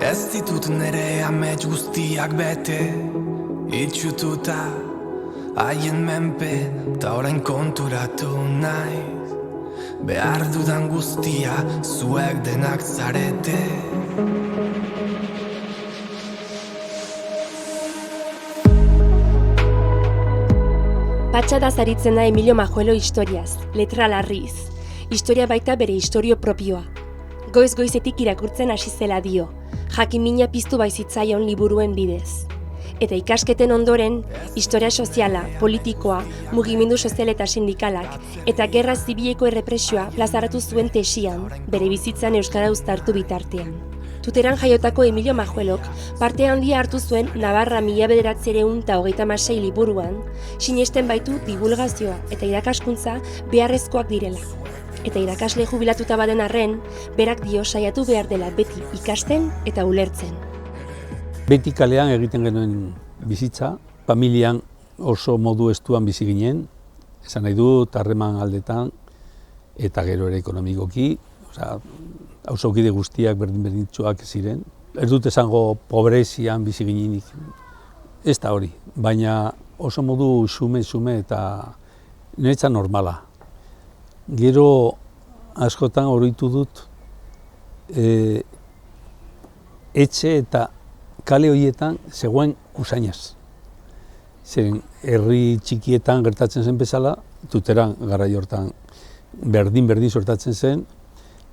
Ez ditut nere amets guztiak bete, itxututa haien menpe, ta orain konturatu naiz. Behar dudan guztia zuek denak zarete. Patxadaz aritzen da Emilio Majuelo historiaz, letra larriz. Historia baita bere historio propioa. Goiz-goizetik irakurtzen hasi zela dio, jakin-mina piztu baizitzaion liburuen bidez. Eta ikasketen ondoren, historia soziala, politikoa, mugimendu sozial eta sindikalak, eta gerra zibileko errepresioa plazaratu zuen tesian, bere bizitzan euskara uztartu bitartean. Tuteran jaiotako Emilio Majuelok parte handia hartu zuen Navarra 1936 liburuan, sinesten baitu divulgazioa eta irakaskuntza beharrezkoak direla. Eta irakasle jubilatuta baden arren, berak dio saiatu behar dela beti ikasten eta ulertzen. Beti kalean egiten genuen bizitza, familian oso modu estuan bizi ginen, esan nahi dut harreman aldetan eta gero ere ekonomikoki, hausokide guztiak berdin-berdintsuak ziren. Ez dut esango pobrezian bizi ginenik, ez da hori, baina oso modu xume eta niretzat normala. Gero askotan oroitu dut etxe eta kale horietan zegoen usainaz. Zeren herri txikietan gertatzen zen bezala, Tuteran garai hortan berdin sortatzen zen,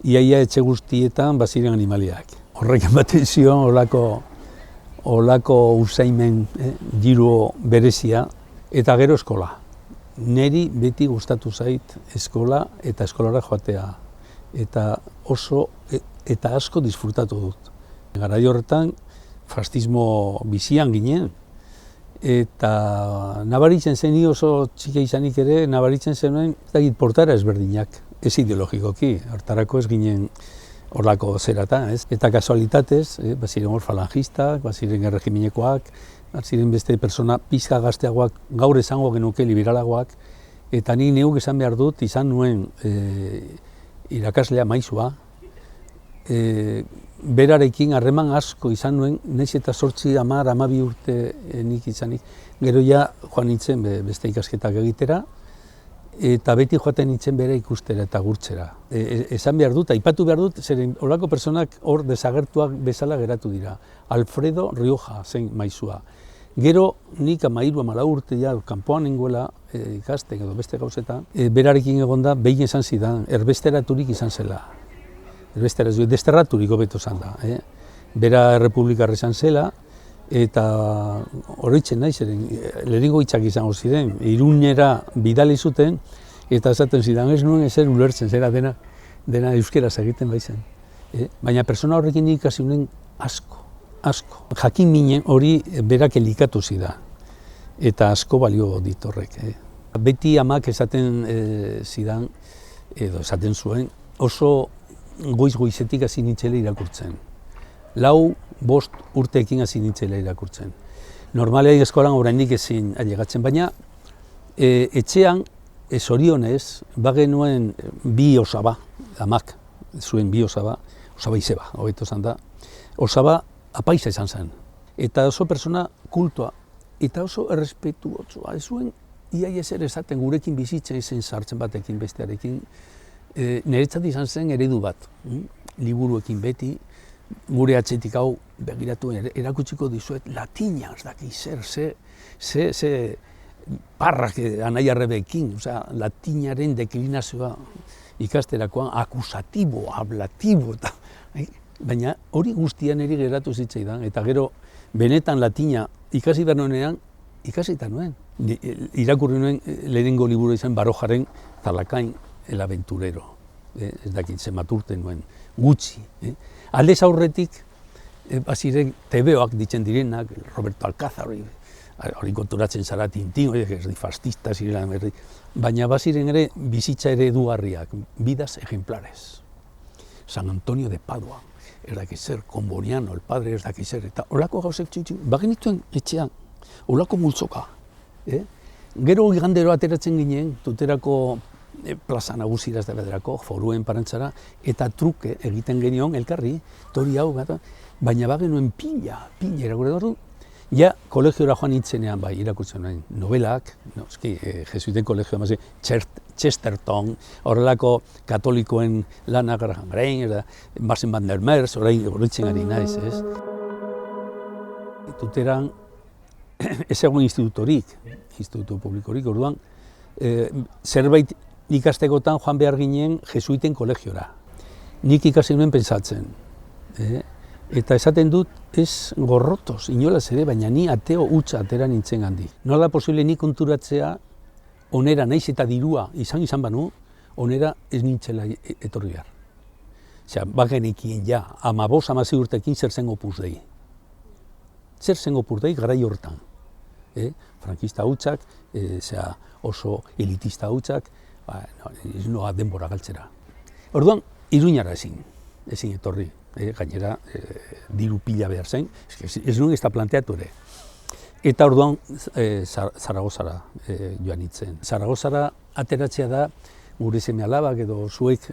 iaia etxe guztietan baziren animaliak. Horrek ematen zion olako usaimen giro berezia eta gero eskola. Neri beti gustatu zait eskola eta eskolara joatea. Eta eta asko disfrutatu dut. Garai horretan fascismo bizian ginen, eta nabaritzen zen oso txika izanik ere, nabaritzen zenuen portara ezberdinak, ez ideologikoki, hartarako ez ginen horlako zerata, ez? Eta kasualitatez, baziren hor falangistak, baziren erregiminekoak, baziren beste persona pizka gazteagoak, gaur esango genuke liberalagoak, eta nik neuk esan behar dut, izan nuen irakaslea maizua, berarekin harreman asko izan nuen, nahiz eta 8, 10, 12 urte nik izanik. Gero ja joan nintzen beste ikasketak egitera, eta beti joaten nintzen bere ikustera eta gurtzera. Esan behar dut, aipatu behar dut, zeren horako personak hor desagertuak bezala geratu dira. Alfredo Rioja zen maizua. Gero nik 13-14 urte ja kanpoan nengoela ikasten edo beste gauzetan, berarekin egonda behin esan zidan, erbesteraturik izan zela. Desterraturik hobeto zan da. Bera errepublikarra izan zela, eta horretzen nahi ziren, lehenengo hitzak izango ziren, Irunera bidali zuten, eta esaten zidan, ez nuen ezer ulertzen, zera dena euskeraz egiten baizen. Baina persona horrekin ikasi nuen asko. Jakin minen hori berak elikatu zidan, eta asko balio dit horrek. Beti amak esaten zidan, edo esaten zuen, oso goiz-goizetik hasi nintzela irakurtzen. 4-5 urteekin hasi nintzela irakurtzen. Normalea eskolan oraindik ezin ailegatzen, baina etxean, zorionez, bagenuen 2 osaba, amak zuen 2 osaba izeba, hobeto zan da, osaba apaisa izan zen. Eta oso persona kultua, eta oso errespetuotsua. Ez zuen iaia ezer esaten gurekin bizitzen zen sartzen batekin bestearekin, niretzat izan zen eredu bat, liburuekin beti, gure atzetik hau begiratu erakutsiko dizuet latina, ez daki ze parrak anai-arrebekin, latinaren deklinazioa ikasterakoan, akusatibo, ablatibo, baina hori guztian eri geratu zitzaidan, eta gero benetan latina ikasi behar nuenean, ikasita nuen. Irakurri nuen lehenengo liburu izan Barojaren Zalakain el aventurero, ez dakit zenbat urte nuen, gutxi. Aldez aurretik, baziren tebeoak ditzen direnak, Roberto Alcázar, hori konturatzen zara Tintin, fascista zirela, baina baziren ere bizitza ere edugarriak, vidas ejemplares. San Antonio de Padua, ez dakit zer, Comboniano, el padre ez dakit zer, eta horako gauzek txutxu, bagenituen etxean, horako multzoka. Gero igandero ateratzen ginen, Tuterako plaza nagusira ez da bederako, foruen parantzara, eta truke egiten genion elkarri, tori hau, baina bagenuen pila irakurri dut, ja kolegiora joan nintzenean bai, irakurtzen nuen novelak, jesuiten kolegioa mazi, Chesterton, horrelako katolikoen lanak, Graham Greene, Martin van der Merch, horretzen ari naiz, ez? Tuteran, ez egon institutu publikorik, orduan, zerbait ikastekotan joan behar ginen jesuiten kolegiora. Nik ikasi nuen pentsatzen. Eta esaten dut, ez gorrotoz, inolaz ere, baina ni ateo hutsa atera nintzen gandik. Nola posible nik konturatzea, onera naiz eta dirua izan banu, onera ez nintzela etorri behar. Osea, bagenekien ja, 15-16 urtekin zer zen Opus Dei. Zer zen Opus Dei garai hortan. Frankista hutsak, oso elitista hutsak, ez noa denbora galtzera. Orduan, Iruñara ezin etorri, gainera diru pila behar zen, ez nuen ez da planteatu ere. Eta orduan Zaragozara joan nintzen. Zaragozara ateratzea da gure seme alabak edo zuek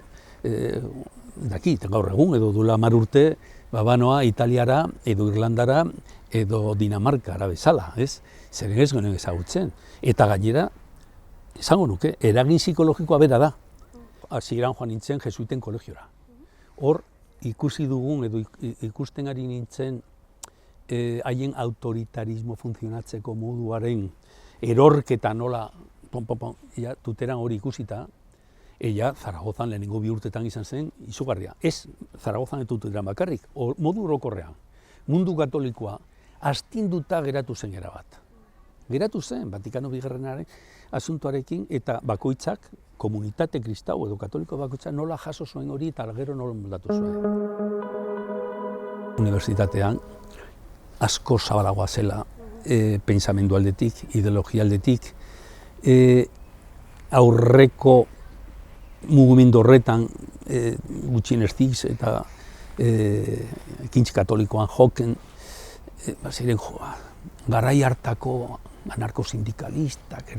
dakit, gaur egun edo duela 10 urte, banoa Italiara edo Irlandara edo Dinamarkara bezala, ez? Zeren ez genuen ezagutzen. Eta gainera, esango nuke, eragin psikologikoa bera da. Hasieran joan nintzen jesuiten kolegiora. Hor, ikusi dugun edo ikusten ari nintzen haien autoritarismo funtzionatzeko moduaren erorketa nola, tuteran hori ikusita, Zaragozan lehenengo 2 urtetan izan zen izugarria. Ez Zaragozan etuteran bakarrik, modu orokorrean. Mundu katolikoa astinduta geratu zen erabat. Geratu zen, Vatikano Bigarrenaren asuntoarekin eta bakoitzak, komunitate kristau edo katoliko bakoitzak nola jaso zuen hori eta gero nola moldatu zuen. Unibertsitatean asko zabalagoa zela pentsamendu aldetik, ideologia aldetik, aurreko mugimendu horretan gutxieneztik eta ekintz katolikoan joken, ziren garai hartako anarkosindikalistak,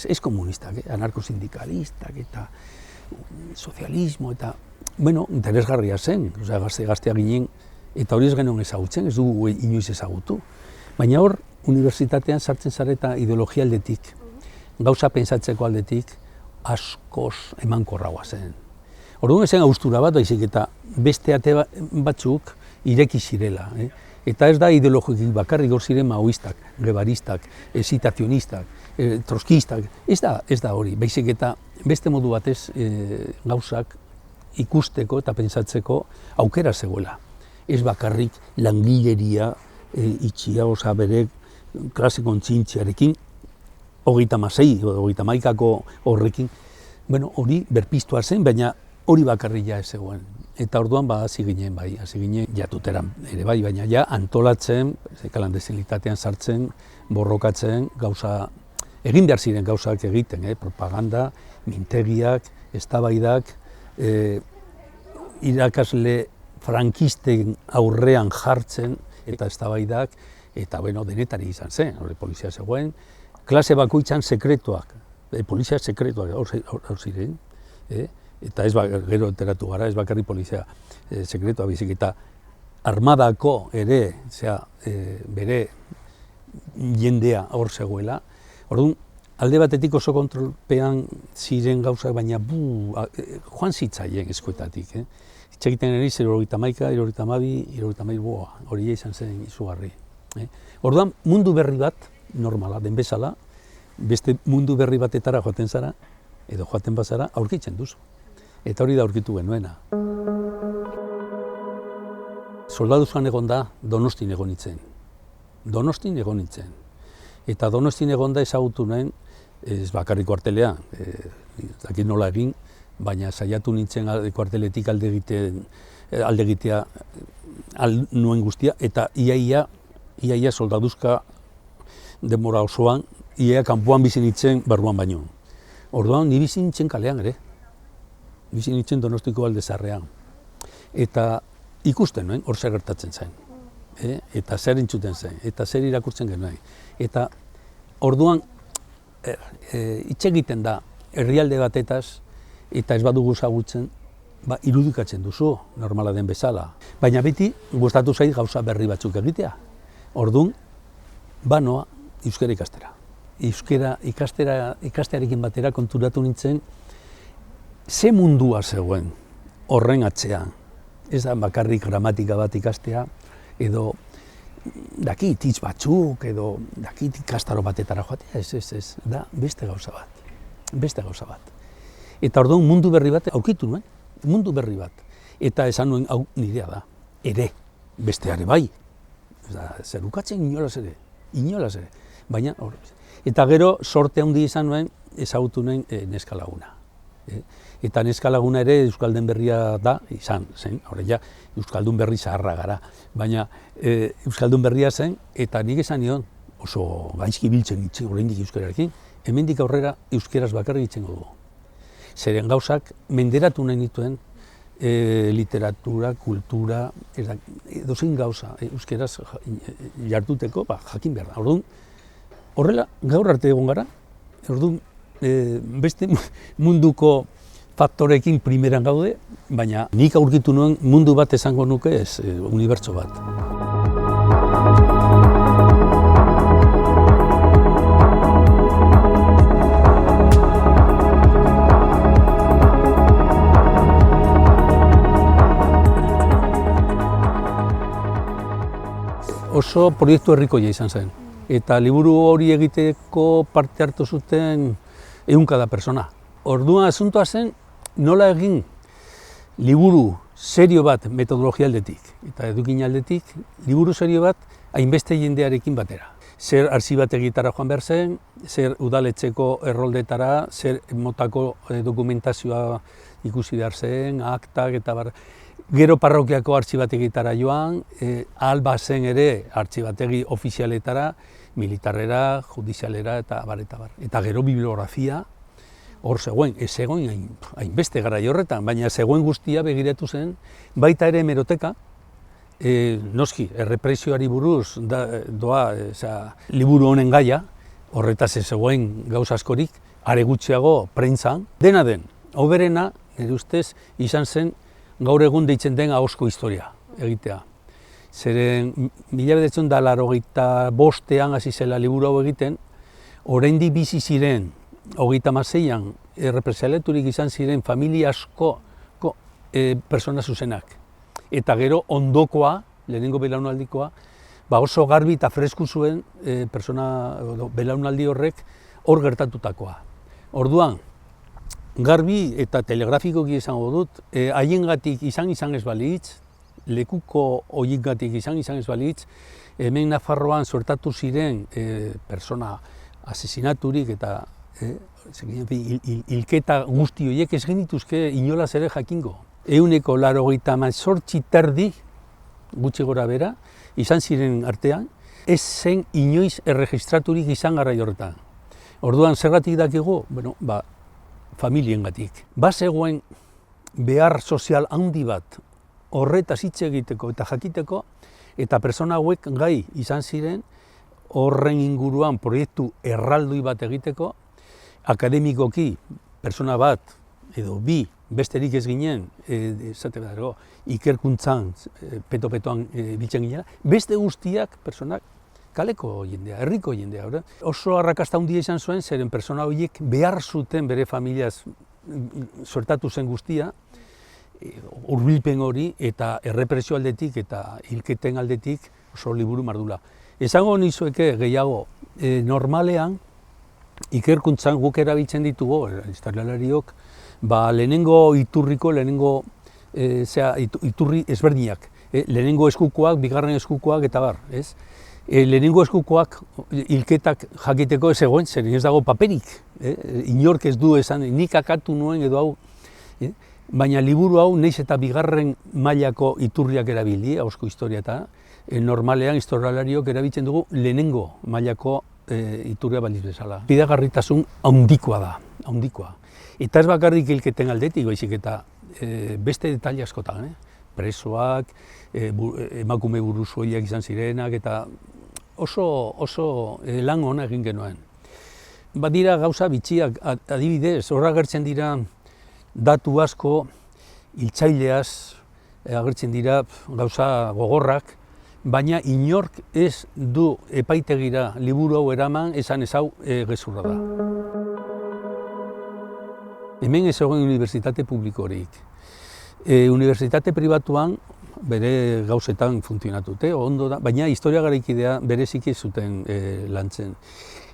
ez komunistak, anarkosindikalistak eta sozialismo eta, interesgarria zen, gaztea ginen, eta hori ez genuen ezagutzen, ez dugu inoiz ezagutu. Baina hor, unibertsitatean sartzen zareta ideologia aldetik, gauza pentsatzeko aldetik, askoz emankorragoa zen. Orduan ezen haustura bat, baizik eta beste ate batzuk ireki zirela. Eta ez da ideologikik bakarrik hor ziren maoistak, guevaristak, zitazionistak, troskistak, ez da hori, baizik eta beste modu batez gauzak ikusteko eta pentsatzeko aukera zegoela. Ez bakarrik langileria itxia, bere klase kontzientziarekin, 36 edo 31ko horrekin, hori berpiztua zen, baina hori bakarrik ez zegoen. Eta orduan hasi ginen jatuteran ere bai, baina ja antolatzen, klandestinitatean sartzen, borrokatzen, egin behar ziren gauzak egiten, propaganda, mintegiak, eztabaidak, irakasle frankisten aurrean jartzen eta eztabaidak, eta denetari izan zen, hori polizia zegoen, klase bakoitzan sekretuak, polizia sekretuak hor ziren, eta ez gero enteratu gara, ez bakarri polizia sekretua bizik, eta armadako ere, bere jendea hor zegoela. Orduan, alde batetik oso kontrolpean ziren gauzak, baina joan zitzaien eskuetatik. Itxegiten eri 71, 72, 72, hori izan zen izugarri. Orduan, mundu berri bat, normala, den bezala, beste mundu berri batetara joaten zara, edo joaten bazara, aurkitzen duzu. Eta hori da aurkitu genuena. Soldaduzkan egon da, Donostin egon nintzen. Eta Donostin egon da ezagutu nuen, ez bakarrik kuartelean, dakit nola egin, baina saiatu nintzen kuarteletik alde egitea nuen guztia, eta iaia soldaduzka denbora osoan, iaia kanpoan bizi nintzen barruan baino. Orduan, ni bizi nintzen kalean ere. Bizi nintzen Donostiko alde zarrean. Eta ikusten nuen, hor zer gertatzen zen. Eta zer entzuten zen, eta zer irakurtzen genuen. Eta orduan, hitz egiten da herrialde batetaz, eta ez badugu ezagutzen, irudikatzen duzu, normala den bezala. Baina beti gustatu zait gauza berri batzuk egitea. Orduan, noa euskara ikastera. Euskara ikastearekin batera konturatu nintzen, ze mundua zegoen horren atzean. Ez da bakarrik gramatika bat ikastea, edo dakit hitz batzuk, edo dakit ikastaro batetara joatea, ez, da beste gauza bat. Eta orduan mundu berri bat aurkitu nuen, mundu berri bat. Eta esan nuen, hau nirea da, ere, besteare bai. Zer ukatzen inolaz ere. Baina, eta gero sorte handi izan nuen, ezagutu nuen neska laguna. Eta neska laguna ere Euskaldun berria da, izan zen, ja, Euskaldun berri zaharra gara. Baina Euskaldun berria zen, eta nik esan nion, oso gaizki biltzen itzen oraindik euskararekin, hemendik aurrera euskeraz bakarrik itzengo dugu. Zeren gauzak menderatu nahi nituen literatura, kultura, edozein gauza euskeraz jarduteko, jakin behar da. Orduan, horrela gaur arte egon gara, orduan beste munduko faktorekin primeran gaude, baina nik aurkitu nuen mundu bat esango nuke ez, unibertso bat. Oso proiektu herrikoia izan zen. Eta liburu hori egiteko parte hartu zuten 100 pertsona. Orduan asuntoa zen nola egin liburu serio bat metodologia aldetik eta edukin aldetik, liburu serio bat hainbeste jendearekin batera. Zer artxibategitara joan behar zen, zer udaletxeko erroldetara, zer motako dokumentazioa ikusi behar zen, aktak eta bar. Gero parrokiako artxibategitara joan, ahal bazen ere artxibategi ofizialetara, militarrera, judizialera eta bar. Eta gero bibliografia, hor zegoen, ez zegoen hainbeste garai horretan, baina zegoen guztia begiratu zen, baita ere hemeroteka, noski, errepresioari buruz doa liburu honen gaia, horretaz ez zegoen gauz askorik, are gutxiago prentsan, dena den, hoberena, nire ustez, izan zen gaur egun deitzen den ahozko historia egitea. Zeren 1985 hasi zela liburu hau egiten, oraindik bizi ziren 36an errepresaliaturik izan ziren familia asko pertsona zuzenak. Eta gero ondokoa, lehenengo belaunaldikoa, oso garbi eta fresku zuen belaunaldi horrek hor gertatutakoa. Orduan, garbi eta telegrafikoki izango dut, haiengatik izan ez balitz, lekuko horiengatik izan ez balitz, hemen Nafarroan suertatu ziren pertsona asesinaturik eta hilketa guzti horiek ez genituzke inolaz ere jakingo. 188 terdi, gutxi gora bera, izan ziren artean, ez zen inoiz erregistraturik izan garai horretan. Orduan, zergatik dakigu? Bueno, familiengatik. Bazegoen behar sozial handi bat horretaz hitz egiteko eta jakiteko, eta pertsona hauek gai izan ziren horren inguruan proiektu erraldoi bat egiteko, akademikoki pertsona bat edo bi besterik ez ginen, ikerkuntzan, peto-petoan biltzen ginen, beste guztiak pertsonak kaleko jendea, herriko jendea. Oso arrakasta handia izan zuen, zeren pertsona horiek behar zuten bere familiaz suertatu zen guztia, hurbilpen hori eta errepresio aldetik eta hilketen aldetik oso liburu mardula. Esango nizueke gehiago, normalean, ikerkuntzan guk erabiltzen ditugu, historialariok, lehenengo iturriko, iturri ezberdinak, lehenengo eskukoak, bigarren eskukoak eta bar, ez? Lehenengo eskukoak hilketak jakiteko ez egoen, zer ez dago paperik, inork ez du esan, nik akatu nuen edo hau, baina liburu hau naiz eta bigarren mailako iturriak erabili, ahozko historia eta, normalean historialariok erabiltzen dugu lehenengo mailako iturria baliz bezala. Fidagarritasun handikoa da, handikoa. Eta ez bakarrik hilketen aldetik, baizik eta beste detaile askotan, presoak, emakume buruzoiak izan zirenak, eta oso lan ona egin genuen. badira gauza bitxiak, adibidez, horra agertzen dira datu asko, hiltzaileaz, agertzen dira gauza gogorrak, baina inork ez du epaitegira liburu hau eraman esan ez hau gezurra da. Hemen ez egon unibertsitate publikorik. Unibertsitate pribatuan bere gauzetan funtzionatute, ondo da, baina historia garaikidea bereziki zuten lantzen.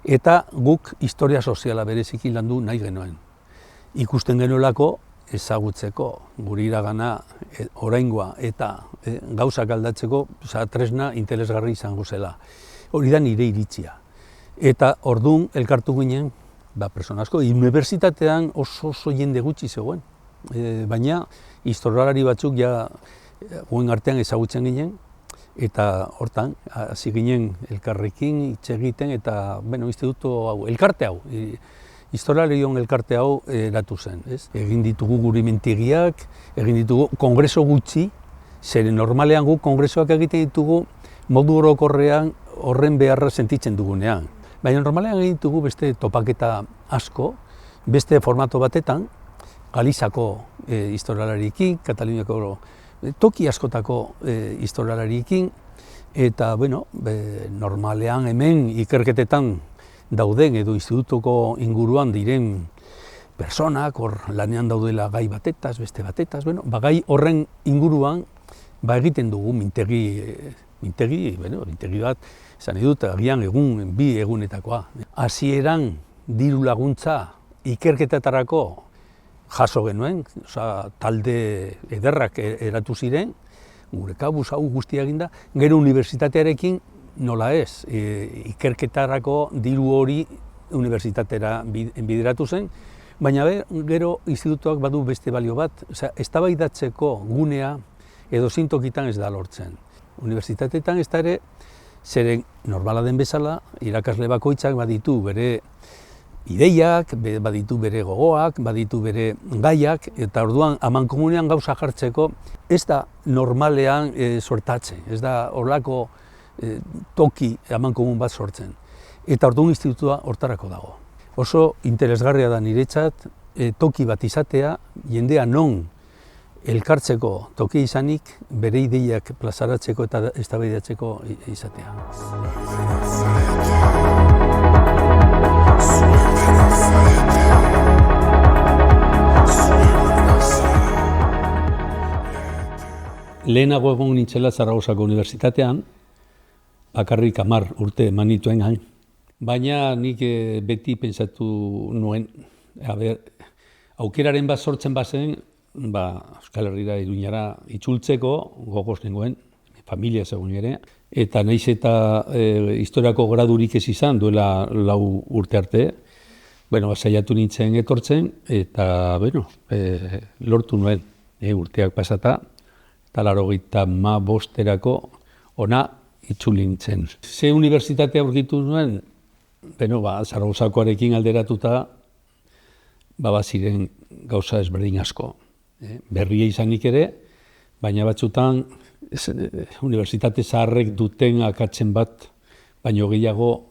Eta guk historia soziala bereziki landu nahi genuen. Ikusten genuelako ezagutzeko, guri iragana oraingoa eta gauzak aldatzeko tresna interesgarri izango zela. Hori da nire iritzia. Eta orduan elkartu ginen, pertsona asko, unibertsitatean oso jende gutxi zegoen. Baina historialari batzuk guen artean ezagutzen ginen, eta hortan, hasi ginen elkarrekin hitz egiten, eta instituto hau, elkarte hau, historialarion elkarte hau eratu zen. Egin ditugu guri mentegiak, egin ditugu kongreso gutxi, zeren normalean guk kongresoak egiten ditugu modu orokorrean horren beharra sentitzen dugunean. Baina normalean egin ditugu beste topaketa asko, beste formato batetan, Galizako historialariekin, Kataluniako toki askotako historialariekin, eta normalean hemen ikerketetan dauden edo institutuko inguruan diren personak, hor lanean daudela gai batetaz, beste batetaz, gai horren inguruan egiten dugu mintegi bat, esan edut, agian bi egunetakoa. Hasieran diru laguntza ikerketetarako jaso genuen, talde ederrak eratu ziren, gure kabuz hau guztia eginda, gero unibertsitatearekin nola ez, ikerketarako diru hori unibertsitatera bideratu zen, baina gero institutuak badu beste balio bat, eztabaidatzeko gunea edo zintokitan ez da lortzen. Unibertsitateetan ez da ere, zeren normala den bezala, irakasle bakoitzak baditu bere ideiak, baditu bere gogoak, baditu bere gaiak, eta orduan amankomunean gauza jartzeko ez da normalean sortatzen, ez da horrelako toki amankomun bat sortzen. Eta orduan institutua hortarako dago. Oso interesgarria da niretzat toki bat izatea, jendea non elkartzeko toki izanik, bere ideiak plazaratzeko eta eztabaidatzeko izatea. Lehenago egon nintzela Zaragozako Unibertsitatean, bakarrik 10 urte eman nituen hain. Baina nik beti pentsatu nuen, aukeraren bat sortzen bazen, Euskal Herrira Iruñara itzultzeko gogoz nengoen, familia zegoen ere, eta nahiz eta historiako gradurik ez izan duela 4 urte arte, saiatu nintzen etortzen, eta lortu nuen urteak pasata, eta 85erako ona itzuli nintzen. Ze unibertsitatea aurkitu nuen, Zaragozakoarekin alderatuta, baziren gauza ezberdin asko. Berria izanik ere, baina batzutan unibertsitate zaharrek duten akatzen bat, baino gehiago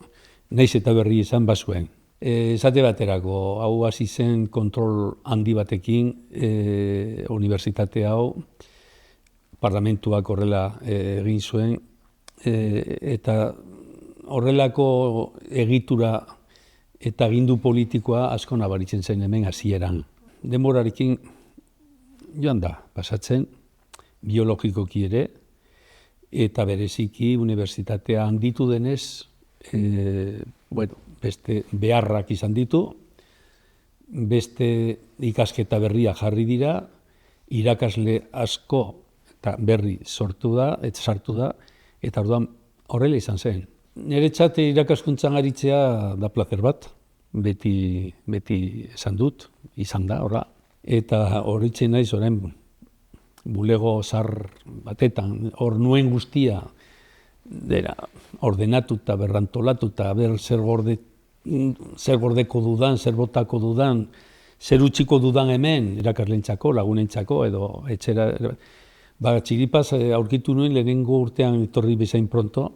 nahiz eta berri izan bazuen. Esate baterako, hau hasi zen kontrol handi batekin, unibertsitate hau, parlamentuak horrela egin zuen, eta horrelako egitura eta agindu politikoa asko nabaritzen zen hemen hasieran. Denborarekin joan da, pasatzen, biologikoki ere, eta bereziki unibertsitatea handitu denez, beste beharrak izan ditu, beste ikasketa berria jarri dira, irakasle asko eta berri sartu da, eta orduan horrela izan zen. Niretzat irakaskuntzan aritzea da plazer bat, beti esan dut, izan da, horra. Eta horritzen naiz orain bulego zar batetan, hor nuen guztia, ordenatuta, berrantolatuta, zer gordeko dudan, zer botako dudan, zer utziko dudan hemen, irakaslentzako, lagunentzako, edo etxera. Txiripaz aurkitu nuen lehenengo urtean etorri bezain pronto,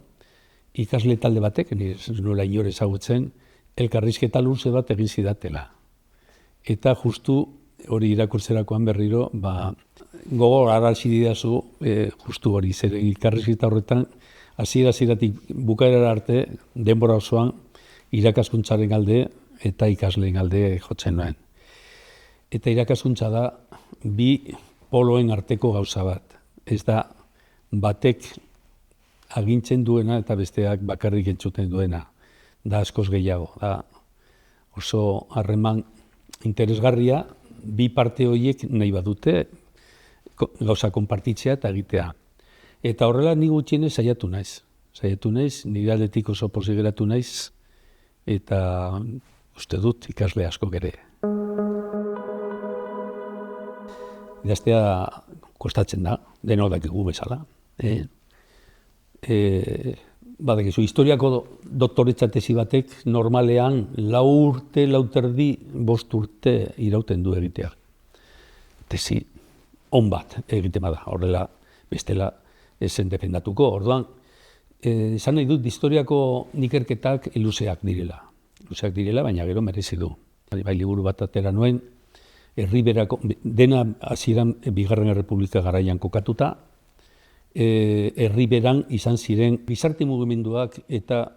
ikasle talde batek, nuela inor ezagutzen, elkarrizketa luze bat egin zidatela. Eta justu hori irakurtzerakoan berriro, gogor arazi didazu, justu hori, zer elkarrizketa horretan, hasieratik bukaerara arte, denbora osoan, irakaskuntzaren alde eta ikasleen alde jotzen nuen. Eta irakaskuntza da, bi poloen arteko gauza bat. Ez da, batek agintzen duena eta besteak bakarrik entzuten duena. Da askoz gehiago. Da oso harreman interesgarria, bi parte horiek nahi badute gauza konpartitzea eta egitea. Eta horrela ni gutxienez saiatu naiz. Saiatu naiz, nire aldetik oso pozik geratu naiz, eta uste dut ikasle asko ere. Idaztea kostatzen da, denok dakigu bezala. Badakizu, historiako doktoretza tesi batek normalean 4 urte, 4 terdi, 5 urte irauten du egitea. Tesi on bat egiten bada, horrela bestela esen defendatuko. Orduan, esan nahi dut historiako ikerketak luzeak direla. Luzeak direla, baina gero merezi du. Bai liburu bat atera nuen, Herriberako, dena hasieran Bigarren Errepublika garaian kokatuta, Herriberan izan ziren gizarte mugimenduak eta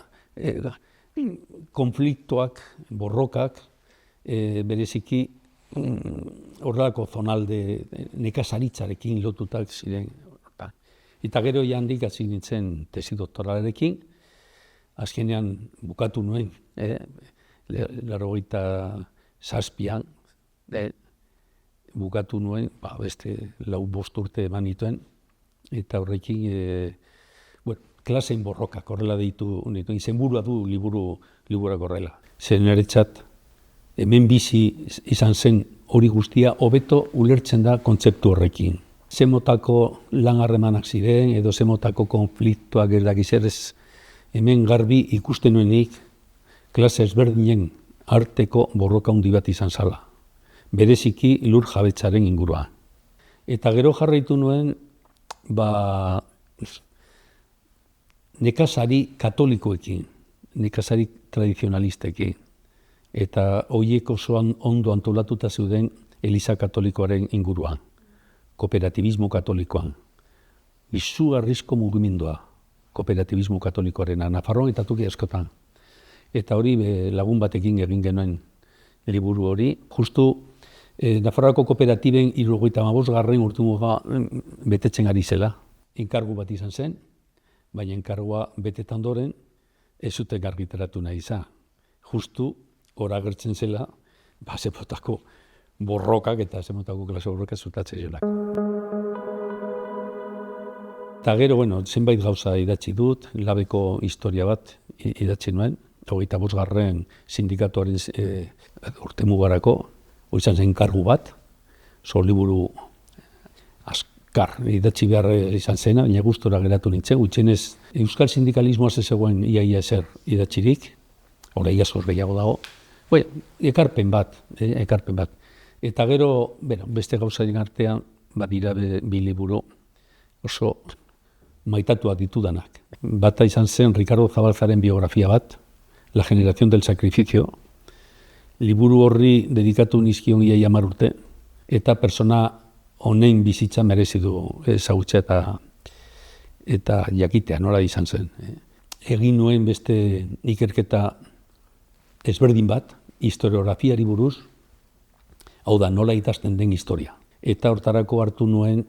konfliktoak, borrokak, bereziki horrelako zonalde nekazaritzarekin lotutak ziren. Eta gero jandik hasi nintzen tesi doktoralarekin, azkenean bukatu nuen, 87an, bukatu nuen, beste 4-5 urte eman nituen, eta horrekin, klasein borrokak horrela deitu nituen, izenburua du liburak horrela. Zer niretzat, hemen bizi izan zen hori guztia hobeto ulertzen da kontzeptu horrekin. Zemotako lan harremanak ziren, edo zemotako konfliktuak ez hemen garbi ikusten nuenik klase ezberdinen arteko borroka handi bat izan zala. Bereziki lur jabetzaren ingurua. Eta gero jarraitu nuen, nekazari katolikoekin, nekazari tradizionalistekin. Eta horiek osoan ondo antolatuta zeuden Eliza Katolikoaren inguruan, kooperatibismo katolikoan. Izugarrizko mugimendua, kooperatibismo katolikoarena, Nafarroan eta toki askotan. Eta hori lagun batekin egin genuen liburu hori. Justu Nafarroako kooperatiben 75. urtemuga betetzen ari zela. Enkargu bat izan zen, baina enkargua betetan ondoren ez zuten argitaratu nahi izan. Justu hor agertzen zela, zemotako borrokak eta zemotako klase borrokak zutatzen zelak. Eta gero, zenbait gauza idatzi dut, labeko historia bat idatzi nuen, 25. sindikatuaren urtemugarako, izan zen kargu bat, liburu askar idatzi behar izan zena, baina gustora geratu nintzen, gutxienez euskal sindikalismoa zegoen iaia ezer idatzirik, hori askoz gehiago dago, ekarpen bat. Eta gero, beste gauzaren artean, badira bi liburu oso maitatuak ditudanak. Bata izan zen Ricardo Zabalzaren biografia bat, La generación del sacrificio, liburu horri dedikatu nizkion iaia 10 urte, eta persona honen bizitza merezi du ezagutzea eta jakitea nola izan zen. Egin nuen beste ikerketa ezberdin bat, historiografiari buruz, hau da, nola idazten den historia. Eta hortarako hartu nuen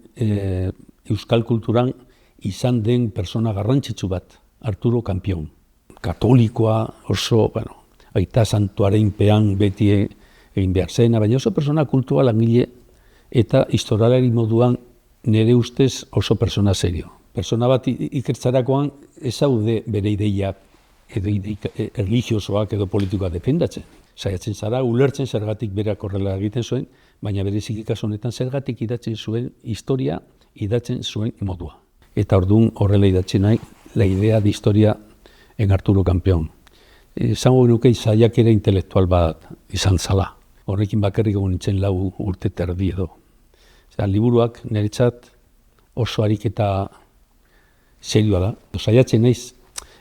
euskal kulturan izan den persona garrantzitsu bat, Arturo Campion. Katolikoa, oso, aita santuaren pean beti egin behar zena, baina oso persona kultua langile eta historialari moduan nire ustez oso persona serio. Persona bat ikertzarakoan ez zaude bere ideiak edo erlijiosoak edo politikoak defendatzen. Saiatzen zara, ulertzen zergatik berak horrela egiten zuen, baina berezik kasu honetan zergatik idatzen zuen historia, idatzen zuen modua. Eta orduan horrela idatzen nahi, la idea de historia en Arturo Campion. Zango nuke saiakera intelektual bat izan zala. Horrekin bakarrik egon nintzen 4 urte terdi edo. Liburuak niretzat oso ariketa serioa da. Saiatzen naiz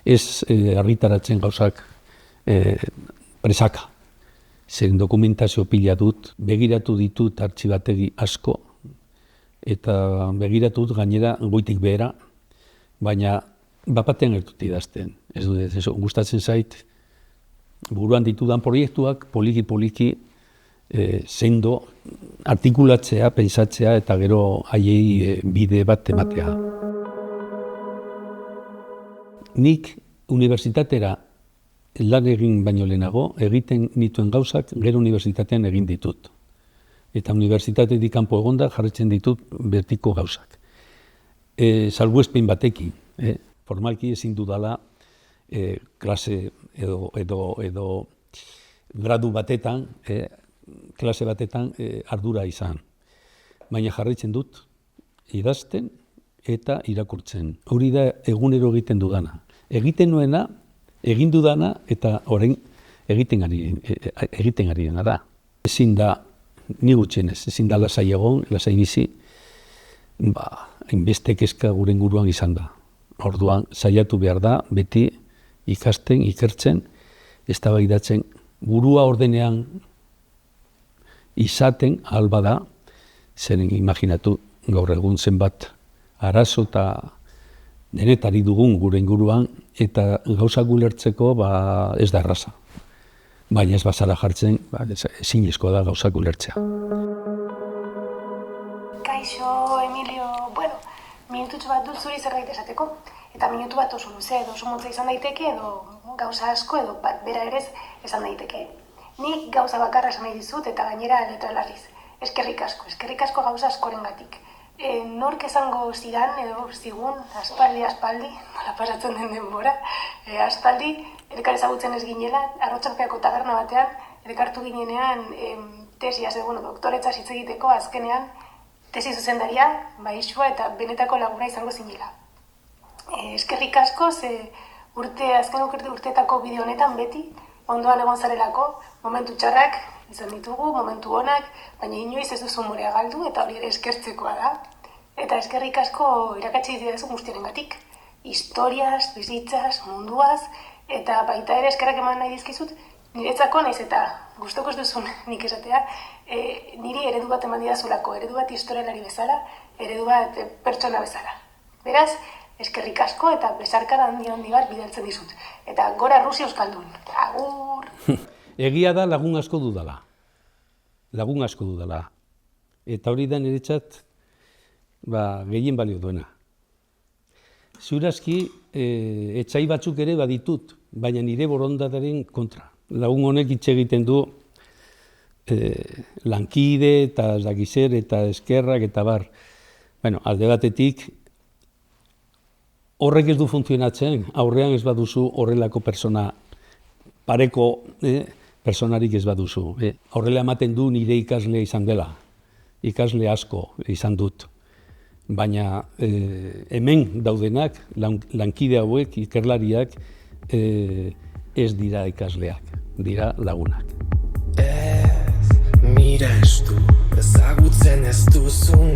ez argitaratzen gauzak presaka. Zeren dokumentazio pila dut, begiratu ditut artxibategi asko, eta begiratu dut gainera goitik behera, baina bapatean gertut idazten. Ez dut, gustatzen zait, buruan ditudan proiektuak poliki sendo artikulatzea, pentsatzea eta gero haiei bide bat ematea. Nik unibertsitatera lan egin baino lehenago, egiten nituen gauzak gero unibertsitatean egin ditut. Eta unibertsitatetik kanpo egonda jarritzen ditut bertiko gauzak. Salbuespen batekin, formalki ezin dudala klase edo gradu batetan, klase batetan ardura izan. Baina jarraitzen dut idazten eta irakurtzen. Hori da egunero egiten dudana. Egiten nuena, egin dudana eta orain egiten ari dena da. Ezin da, ni gutxienez, ezin da lasai egon, lasai bizi, hainbeste kezka gure inguruan izan da. Orduan saiatu behar da, beti ikasten, ikertzen, eztabaidatzen, burua ordenean izaten alba da, zeren imaginatu gaur egun zenbat arazo eta denetari dugun gure inguruan, eta gauzak ulertzeko ez da erraza. Baina ez bazara jartzen, ezinezkoa da gauzak ulertzea. Kaixo, Emilio, minututxo bat dut zuri zerbait esateko. Eta minutu bat oso luze edo oso motza izan daiteke edo gauza asko edo bat bera ere esan daiteke. Nik gauza bakarra esan nahi dizut eta gainera letra larriz. Eskerrik asko gauza askorengatik. Nork esango zidan edo zigun aspaldi, nola pasatzen den denbora, aspaldi elkar ezagutzen ez ginela, Arrotxarpeako taberna batean, elkartu ginenean tesia, doktoretza hitz egiteko azkenean tesi zuzendaria, baixua eta benetako laguna izango zinela. Eskerrik asko, azken urteetako bideo honetan beti, ondoan egon zarelako, momentu txarrak izan ditugu, momentu onak, baina inoiz ez duzu umorea galdu eta hori ere eskertzekoa da. Eta eskerrik asko irakatsi didazu guztiarengatik. Historiaz, bizitzaz, munduaz, eta baita ere eskerrak eman nahi dizkizut, niretzako naiz eta gustoko ez duzun nik esatea, niri eredu bat eman didazulako, eredu bat historialari bezala, eredu bat pertsona bezala. Beraz, eskerrik asko eta besarkada handi bat bidaltzen dizut. Eta gora Rusia euskaldun. Agur! Egia da lagun asko dudala. Eta hori da niretzat gehien balio duena. Ziurazki, etxai batzuk ere baditut, baina nire borondataren kontra. Lagun honek hitz egiten du lankide eta dakizer eta eskerrak eta bar. Alde batetik, horrek ez du funtzionatzen, aurrean ez baduzu horrelako persona, pareko personarik ez baduzu. Horrela ematen du nire ikaslea izan dela, ikasle asko izan dut. Baina hemen daudenak, lankide hauek, ikerlariak, ez dira ikasleak, dira lagunak. Ez, mira ez du, ezagutzen ez duzun